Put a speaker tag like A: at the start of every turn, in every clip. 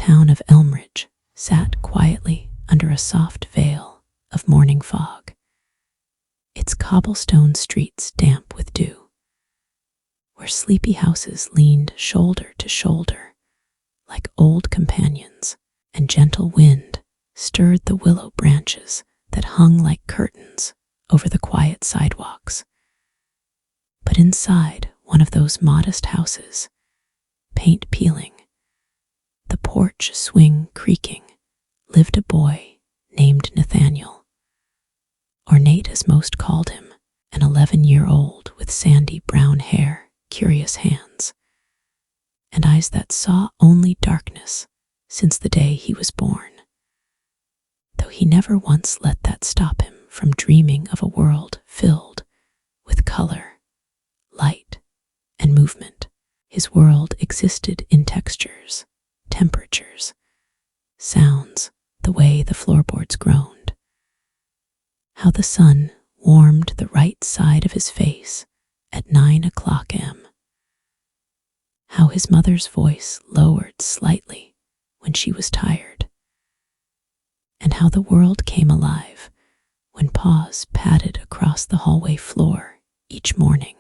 A: town of Elmridge sat quietly under a soft veil of morning fog, its cobblestone streets damp with dew, where sleepy houses leaned shoulder to shoulder like old companions, and gentle wind stirred the willow branches that hung like curtains over the quiet sidewalks. But inside one of those modest houses, paint peeling, the porch swing creaking, lived a boy named Nathaniel, or Nate as most called him, an 11-year-old with sandy brown hair, curious hands, and eyes that saw only darkness since the day he was born. Though he never once let that stop him from dreaming of a world filled with color, light, and movement. His world existed in textures, temperatures, sounds, the way the floorboards groaned, how the sun warmed the right side of his face at 9 o'clock a.m., how his mother's voice lowered slightly when she was tired, and how the world came alive when paws padded across the hallway floor each morning.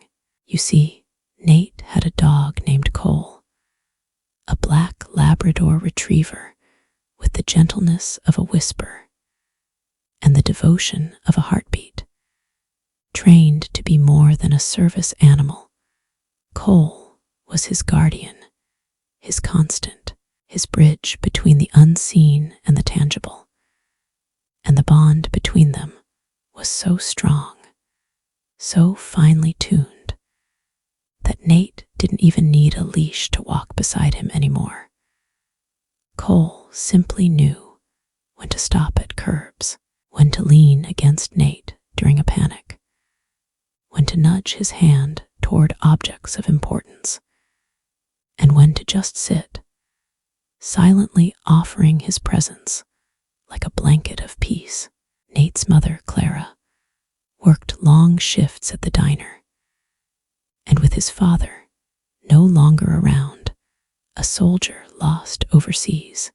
A: You see, Nate had a dog named Cole, a black Labrador retriever with the gentleness of a whisper and the devotion of a heartbeat. Trained to be more than a service animal, Cole was his guardian, his constant, his bridge between the unseen and the tangible. And the bond between them was so strong, so finely tuned, that Nate didn't even need a leash to walk beside him anymore. Cole simply knew when to stop at curbs, when to lean against Nate during a panic, when to nudge his hand toward objects of importance, and when to just sit, silently offering his presence like a blanket of peace. Nate's mother, Clara, worked long shifts at the diner, and with his father no longer around, a soldier lost overseas,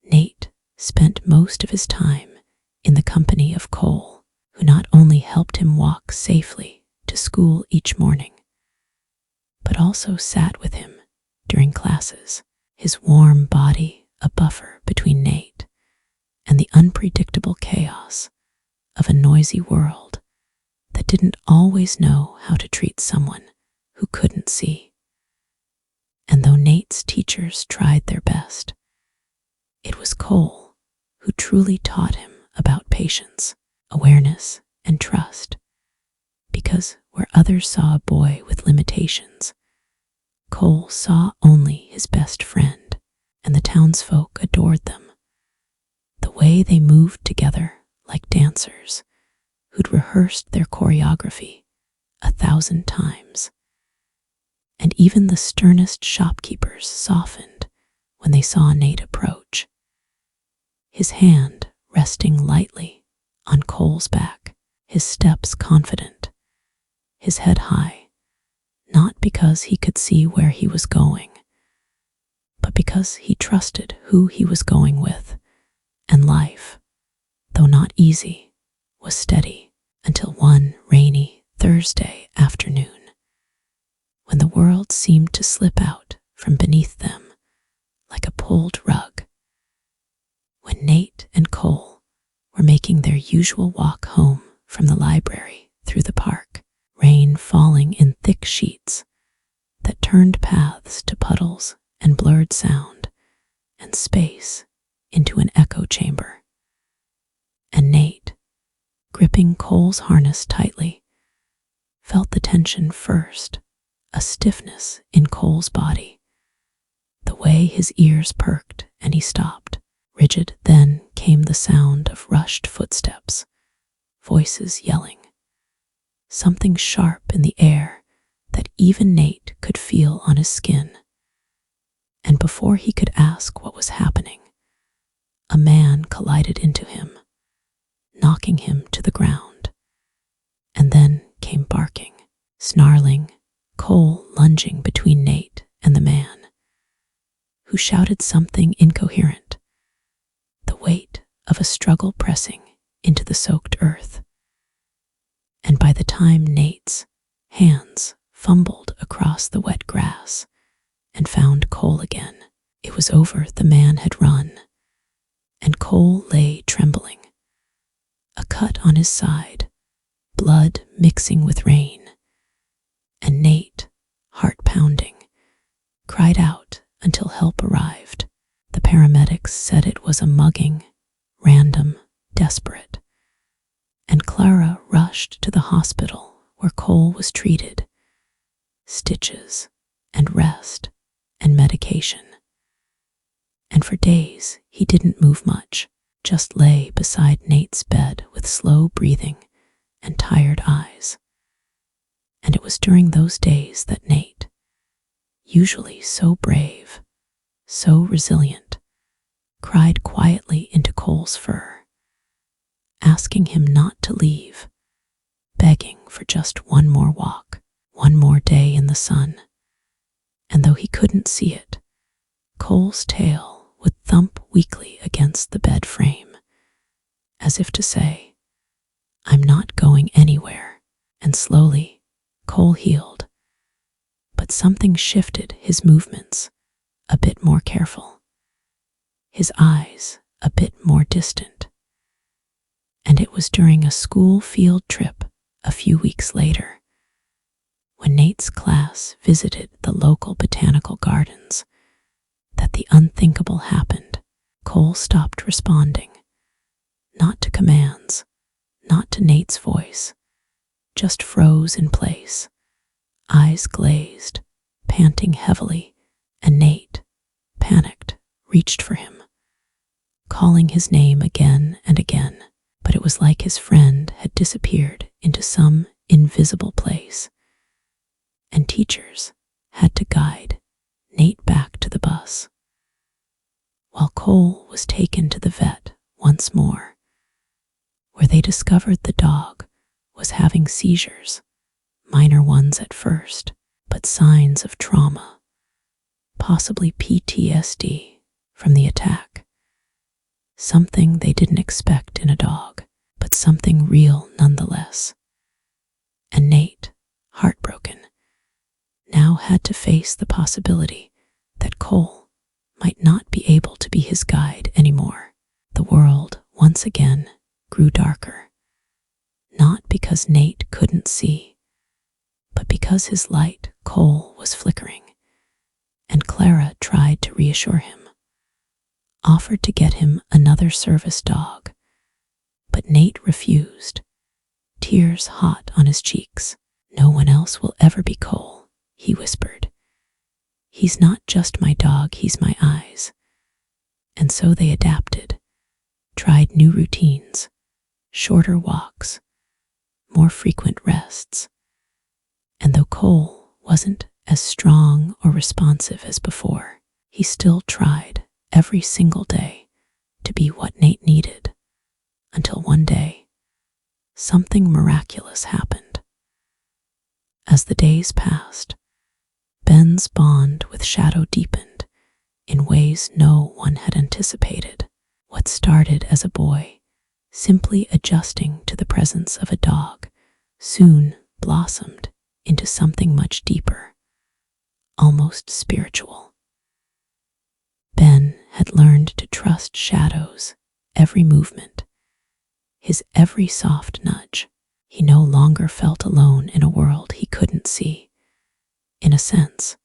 A: Nate spent most of his time in the company of Cole, who not only helped him walk safely to school each morning, but also sat with him during classes, his warm body a buffer between Nate and the unpredictable chaos of a noisy world that didn't always know how to treat someone who couldn't see. And though Nate's teachers tried their best, it was Cole who truly taught him about patience, awareness, and trust, because where others saw a boy with limitations, Cole saw only his best friend, and the townsfolk adored them. The way they moved together like dancers who'd rehearsed their choreography 1,000 times. And even the sternest shopkeepers softened when they saw Nate approach, his hand resting lightly on Cole's back, his steps confident, his head high, not because he could see where he was going, but because he trusted who he was going with. And life, though not easy, was steady until one rainy Thursday afternoon, when the world seemed to slip out from beneath them like a pulled rug. When Nate and Cole were making their usual walk home from the library through the park, rain falling in thick sheets that turned paths to puddles and blurred sound and space into an echo chamber. And Nate, gripping Cole's harness tightly, felt the tension first, a stiffness in Cole's body, the way his ears perked and he stopped, rigid. Then came the sound of rushed footsteps, voices yelling, something sharp in the air that even Nate could feel on his skin. And before he could ask what was happening, a man collided into him, knocking him to the ground. And then came barking, snarling, Cole lunging between Nate and the man, who shouted something incoherent, the weight of a struggle pressing into the soaked earth. And by the time Nate's hands fumbled across the wet grass and found Cole again, it was over. The man had run, and Cole lay trembling, a cut on his side, blood mixing with rain, and Nate, heart pounding, cried out until help arrived. The paramedics said it was a mugging, random, desperate, and Clara rushed to the hospital where Cole was treated. Stitches and rest and medication. And for days he didn't move much, just lay beside Nate's bed with slow breathing and tired eyes. And it was during those days that Nate, usually so brave, so resilient, cried quietly into Cole's fur, asking him not to leave, begging for just one more walk, one more day in the sun. And though he couldn't see it, Cole's tail would thump weakly against the bed frame, as if to say, "I'm not going anywhere." And slowly, Cole healed, but something shifted his movements, a bit more careful, his eyes a bit more distant. And it was during a school field trip a few weeks later, when Nate's class visited the local botanical gardens, that the unthinkable happened. Cole stopped responding, not to commands, not to Nate's voice, just froze in place, eyes glazed, panting heavily, and Nate, panicked, reached for him, calling his name again and again. But it was like his friend had disappeared into some invisible place, and teachers had to guide Nate back to the bus, while Cole was taken to the vet once more, where they discovered the dog was having seizures, minor ones at first, but signs of trauma, possibly PTSD from the attack. Something they didn't expect in a dog, but something real nonetheless. And Nate, heartbroken, now had to face the possibility that Cole might not be able to be his guide anymore. The world once again grew darker, not because Nate couldn't see, but because his light, Cole, was flickering, and Clara tried to reassure him, offered to get him another service dog, but Nate refused, tears hot on his cheeks. "No one else will ever be Cole," he whispered. "He's not just my dog, he's my eyes." And so they adapted, tried new routines, shorter walks, more frequent rests. And though Cole wasn't as strong or responsive as before, he still tried every single day to be what Nate needed, until one day, something miraculous happened. As the days passed, Ben's bond with Shadow deepened in ways no one had anticipated. What started as a boy, simply adjusting to the presence of a dog, soon blossomed into something much deeper, almost spiritual. Ben had learned to trust Shadow's every movement, his every soft nudge. He no longer felt alone in a world he couldn't see. In a sense,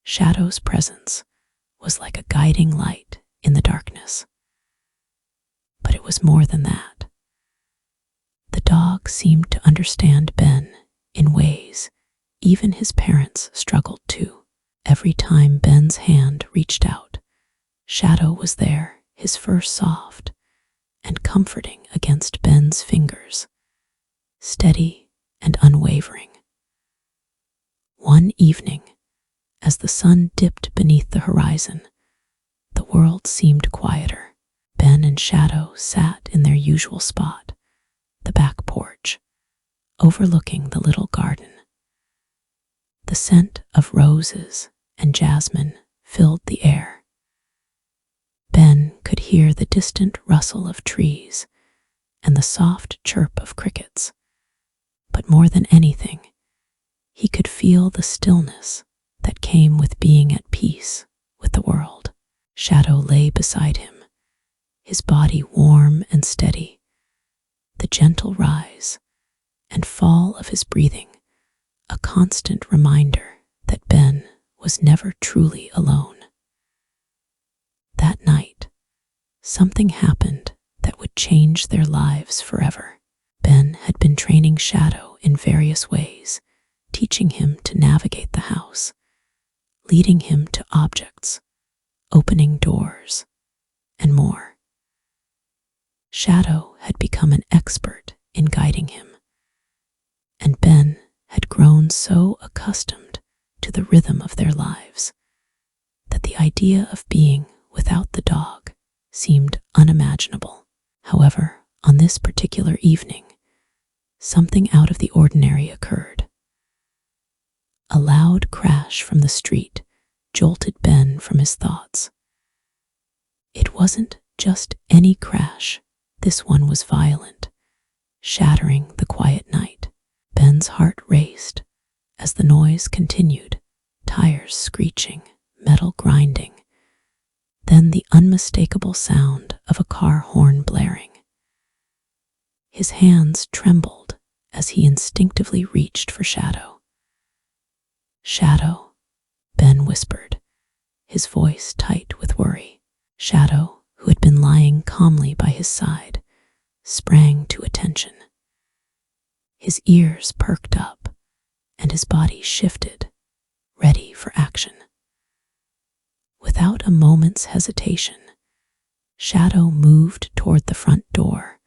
A: Shadow's presence was like a guiding light in the darkness. But it was more than that. The dog seemed to understand Ben in ways even his parents struggled to. Every time Ben's hand reached out, Shadow was there, his fur soft and comforting against Ben's fingers, steady and unwavering. One evening, as the sun dipped beneath the horizon, the world seemed quieter. Ben and Shadow sat in their usual spot, the back porch, overlooking the little garden. The scent of roses and jasmine filled the air, hear the distant rustle of trees and the soft chirp of crickets. But more than anything, he could feel the stillness that came with being at peace with the world. Shadow lay beside him, his body warm and steady, the gentle rise and fall of his breathing, a constant reminder that Ben was never truly alone. That night, something happened that would change their lives forever. Ben had been training Shadow in various ways, teaching him to navigate the house, leading him to objects, opening doors, and more. Shadow had become an expert in guiding him, and Ben had grown so accustomed to the rhythm of their lives that the idea of being without the dog seemed unimaginable. However, on this particular evening, something out of the ordinary occurred. A loud crash from the street jolted Ben from his thoughts. It wasn't just any crash. This one was violent, shattering the quiet night. Ben's heart raced as the noise continued, tires screeching, metal grinding, then the unmistakable sound of a car horn blaring. His hands trembled as he instinctively reached for Shadow. "Shadow," Ben whispered, his voice tight with worry. Shadow, who had been lying calmly by his side, sprang to attention. His ears perked up, and his body shifted, ready for action. Without a moment's hesitation, Shadow moved toward the front door,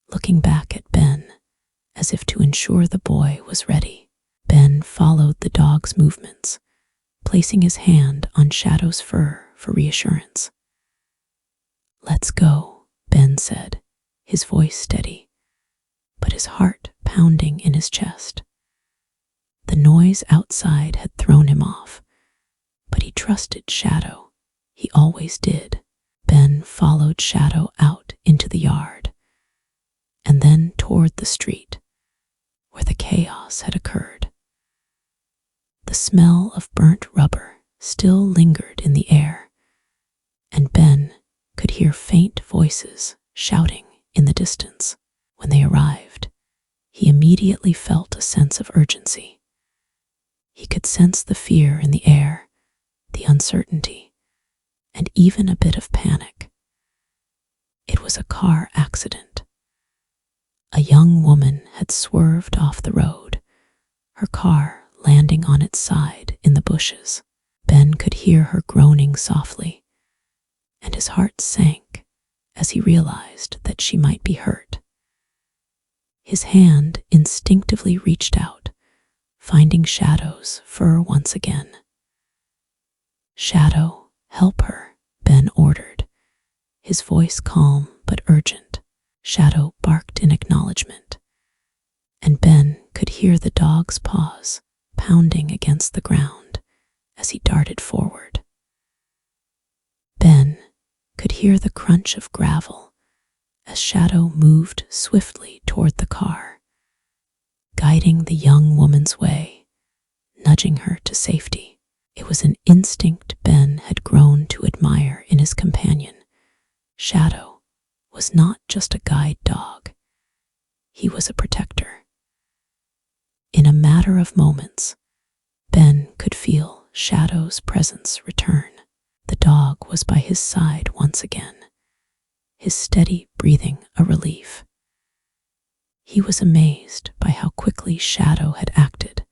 A: looking back at Ben as if to ensure the boy was ready. Ben followed the dog's movements, placing his hand on Shadow's fur for reassurance. "Let's go," Ben said, his voice steady, but his heart pounding in his chest. The noise outside had thrown him off, but he trusted Shadow. He always did. Ben followed Shadow out into the yard, and then toward the street, where the chaos had occurred. The smell of burnt rubber still lingered in the air, and Ben could hear faint voices shouting in the distance. When they arrived, he immediately felt a sense of urgency. He could sense the fear in the air, the uncertainty, and even a bit of panic. It was a car accident. A young woman had swerved off the road, her car landing on its side in the bushes. Ben could hear her groaning softly, and his heart sank as he realized that she might be hurt. His hand instinctively reached out, finding Shadow's fur once again. "Shadow, help her," Ben ordered, his voice calm but urgent. Shadow barked in acknowledgement, and Ben could hear the dog's paws pounding against the ground as he darted forward. Ben could hear the crunch of gravel as Shadow moved swiftly toward the car, guiding the young woman's way, nudging her to safety. It was an instinct Ben had grown to admire in his companion. Shadow was not just a guide dog. He was a protector. In a matter of moments, Ben could feel Shadow's presence return. The dog was by his side once again, his steady breathing a relief. He was amazed by how quickly Shadow had acted,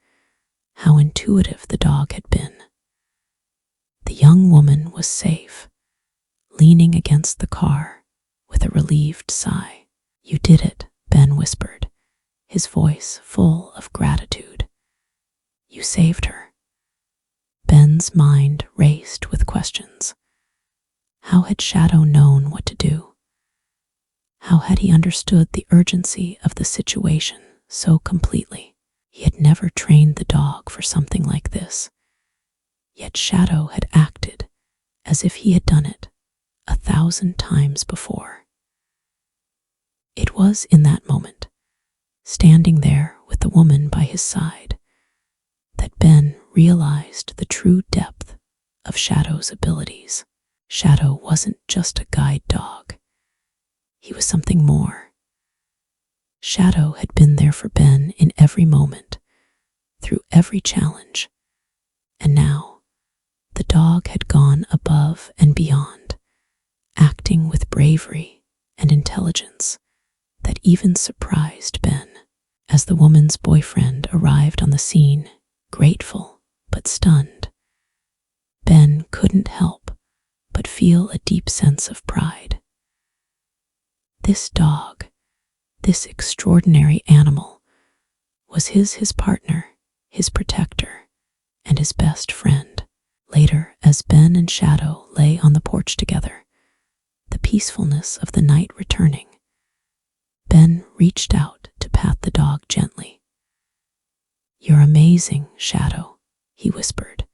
A: how intuitive the dog had been. The young woman was safe, leaning against the car with a relieved sigh. "You did it," Ben whispered, his voice full of gratitude. "You saved her." Ben's mind raced with questions. How had Shadow known what to do? How had he understood the urgency of the situation so completely? He had never trained the dog for something like this, yet Shadow had acted as if he had done it 1,000 times before. It was in that moment, standing there with the woman by his side, that Ben realized the true depth of Shadow's abilities. Shadow wasn't just a guide dog. He was something more. Shadow had been there for Ben in every moment, through every challenge, and now the dog had gone above and beyond, acting with bravery and intelligence that even surprised Ben. As the woman's boyfriend arrived on the scene, grateful but stunned, Ben couldn't help but feel a deep sense of pride. This dog, this extraordinary animal, was his partner, his protector, and his best friend. Later, as Ben and Shadow lay on the porch together, the peacefulness of the night returning, Ben reached out to pat the dog gently. "You're amazing, Shadow," he whispered,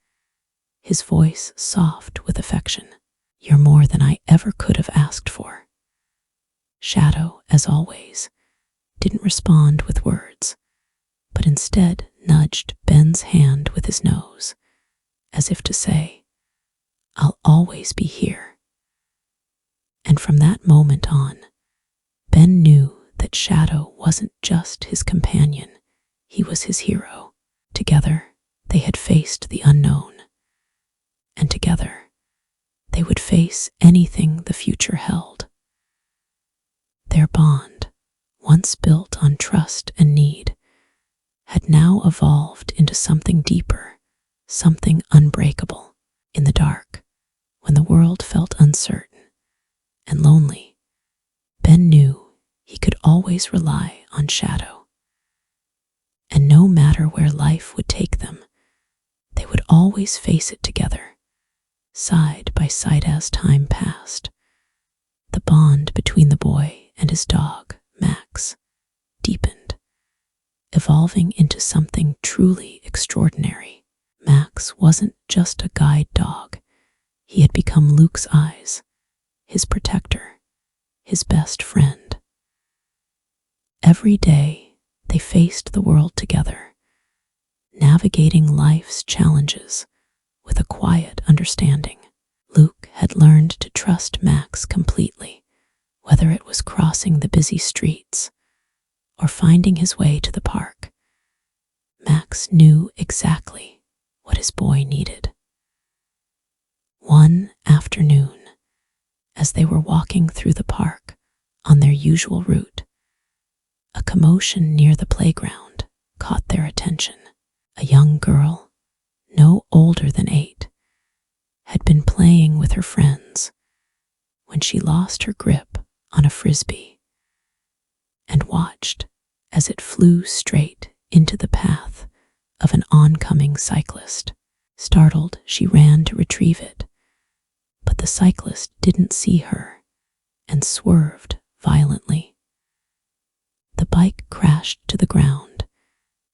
A: his voice soft with affection. "You're more than I ever could have asked for." Shadow, as always, didn't respond with words, but instead nudged Ben's hand with his nose, as if to say, "I'll always be here." And from that moment on, Ben knew that Shadow wasn't just his companion, he was his hero. Together, they had faced the unknown, and together, they would face anything the future held. Their bond, once built on trust and need, had now evolved into something deeper, something unbreakable. In the dark, when the world felt uncertain and lonely, Ben knew he could always rely on Shadow. And no matter where life would take them, they would always face it together, side by side. As time passed, the bond between the boy and his dog, Max, deepened, evolving into something truly extraordinary. Max wasn't just a guide dog. He had become Luke's eyes, his protector, his best friend. Every day, they faced the world together, navigating life's challenges with a quiet understanding. Luke had learned to trust Max completely, whether it was crossing the busy streets or finding his way to the park. Max knew exactly what his boy needed. One afternoon, as they were walking through the park on their usual route, a commotion near the playground caught their attention. A young girl, no older than 8, had been playing with her friends when she lost her grip on a frisbee and watched as it flew straight into the path of an oncoming cyclist. Startled, she ran to retrieve it, but the cyclist didn't see her and swerved violently. The bike crashed to the ground,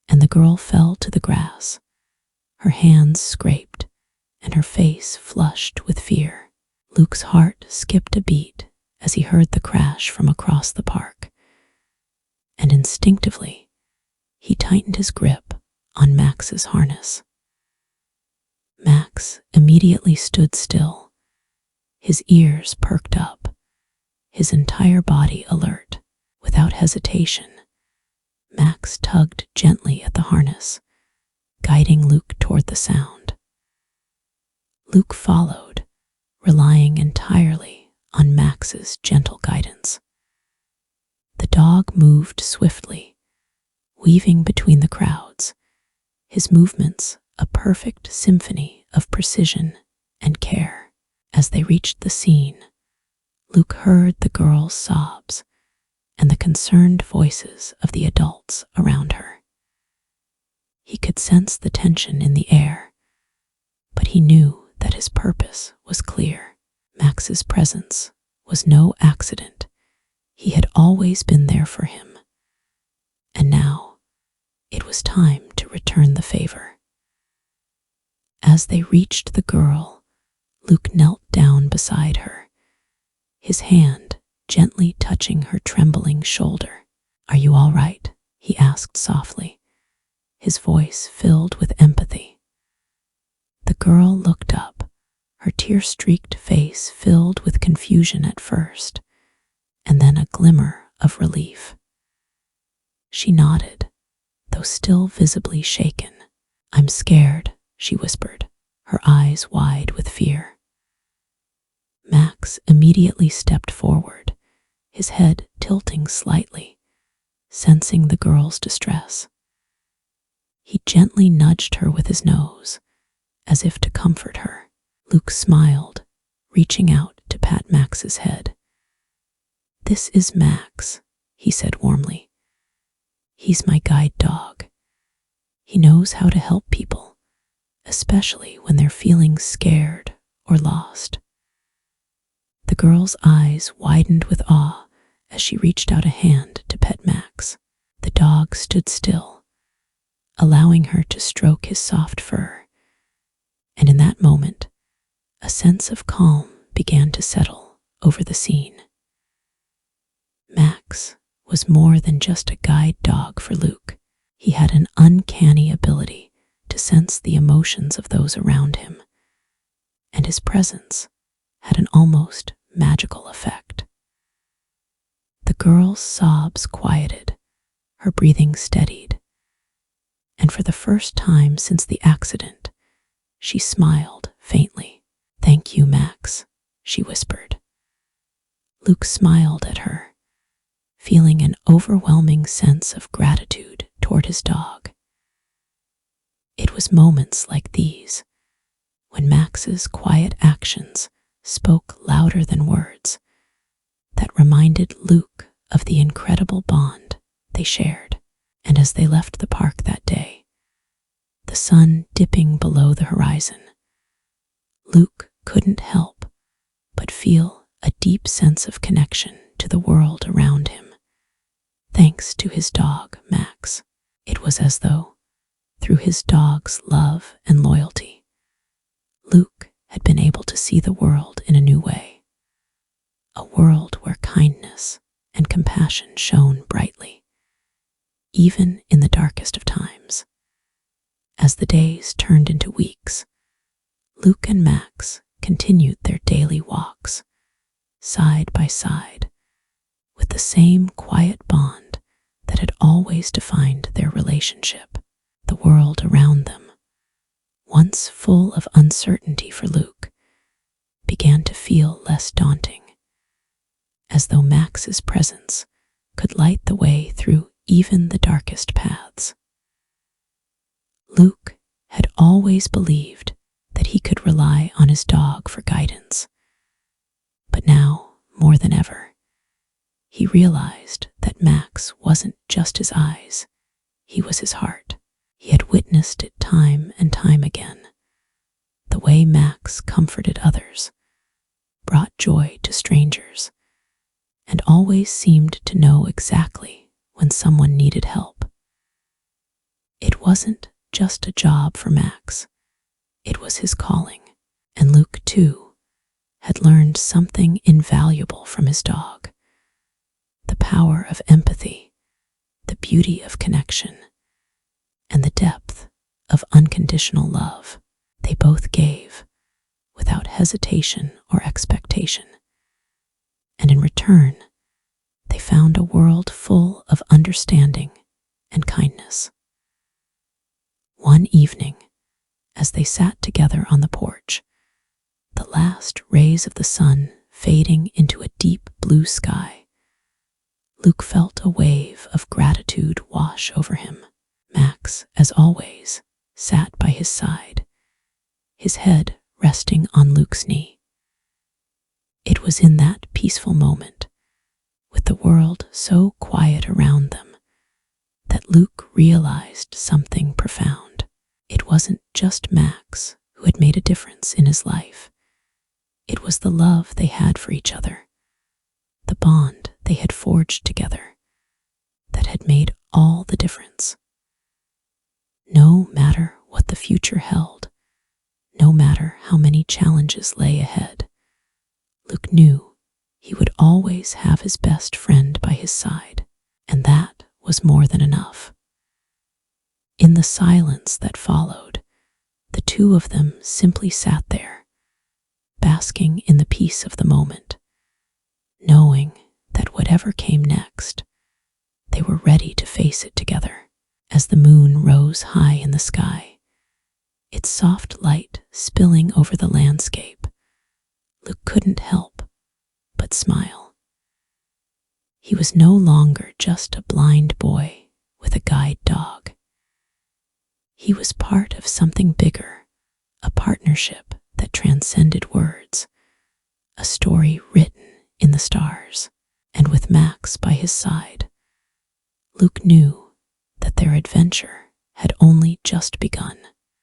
A: and the girl fell to the grass, her hands scraped and her face flushed with fear. Luke's heart skipped a beat as he heard the crash from across the park, and instinctively, he tightened his grip on Max's harness. Max immediately stood still, his ears perked up, his entire body alert. Without hesitation, Max tugged gently at the harness, guiding Luke toward the sound. Luke followed, relying entirely on Max's gentle guidance. The dog moved swiftly, weaving between the crowds, his movements a perfect symphony of precision and care. As they reached the scene, Luke heard the girl's sobs and the concerned voices of the adults around her. He could sense the tension in the air, but he knew that his purpose was clear. Max's presence was no accident. He had always been there for him, and now it was time to return the favor. As they reached the girl, Luke knelt down beside her, his hand gently touching her trembling shoulder. "Are you all right?" he asked softly, his voice filled with empathy. The girl looked up, her tear-streaked face filled with confusion at first, and then a glimmer of relief. She nodded, though still visibly shaken. "I'm scared," she whispered, her eyes wide with fear. Max immediately stepped forward, his head tilting slightly, sensing the girl's distress. He gently nudged her with his nose, as if to comfort her. Luke smiled, reaching out to pat Max's head. "This is Max," he said warmly. "He's my guide dog. He knows how to help people, especially when they're feeling scared or lost." The girl's eyes widened with awe as she reached out a hand to pet Max. The dog stood still, allowing her to stroke his soft fur, and in that moment, a sense of calm began to settle over the scene. Max was more than just a guide dog for Luke. He had an uncanny ability to sense the emotions of those around him, and his presence had an almost magical effect. The girl's sobs quieted, her breathing steadied, and for the first time since the accident, she smiled faintly. "Thank you, Max," she whispered. Luke smiled at her, feeling an overwhelming sense of gratitude toward his dog. It was moments like these, when Max's quiet actions spoke louder than words, that reminded Luke of the incredible bond they shared. And as they left the park that day, the sun dipping below the horizon, Luke couldn't help but feel a deep sense of connection to the world around him. Thanks to his dog, Max, it was as though, through his dog's love and loyalty, Luke had been able to see the world in a new way, a world where kindness and compassion shone brightly, even in the darkest of times. As the days turned into weeks, Luke and Max continued their daily walks, side by side, with the same quiet bond that had always defined their relationship. The world around them, once full of uncertainty for Luke, began to feel less daunting, as though Max's presence could light the way through even the darkest paths. Luke had always believed that he could rely on his dog for guidance, but now, more than ever, he realized that Max wasn't just his eyes, he was his heart. He had witnessed it time and time again, the way Max comforted others, brought joy to strangers, and always seemed to know exactly when someone needed help. It wasn't just a job for Max, it was his calling, and Luke, too, had learned something invaluable from his dog: the power of empathy, the beauty of connection, and the depth of unconditional love. They both gave, without hesitation or expectation, and in return, they found a world full of understanding and kindness. One evening, as they sat together on the porch, the last rays of the sun fading into a deep blue sky, Luke felt a wave of gratitude wash over him. Max, as always, sat by his side, his head resting on Luke's knee. It was in that peaceful moment, with the world so quiet around them, that Luke realized something profound. It wasn't just Max who had made a difference in his life. It was the love they had for each other, the bond they had forged together, that had made all the difference. No matter what the future held, no matter how many challenges lay ahead, Luke knew he would always have his best friend by his side, and that was more than enough. In the silence that followed, the two of them simply sat there, basking in the peace of the moment, knowing that whatever came next, they were ready to face it together. As the moon rose high in the sky, its soft light spilling over the landscape, Luke couldn't help but smile. He was no longer just a blind boy with a guide dog. He was part of something bigger, a partnership that transcended words, a story written in the stars. And with Max by his side, Luke knew that their adventure had only just begun.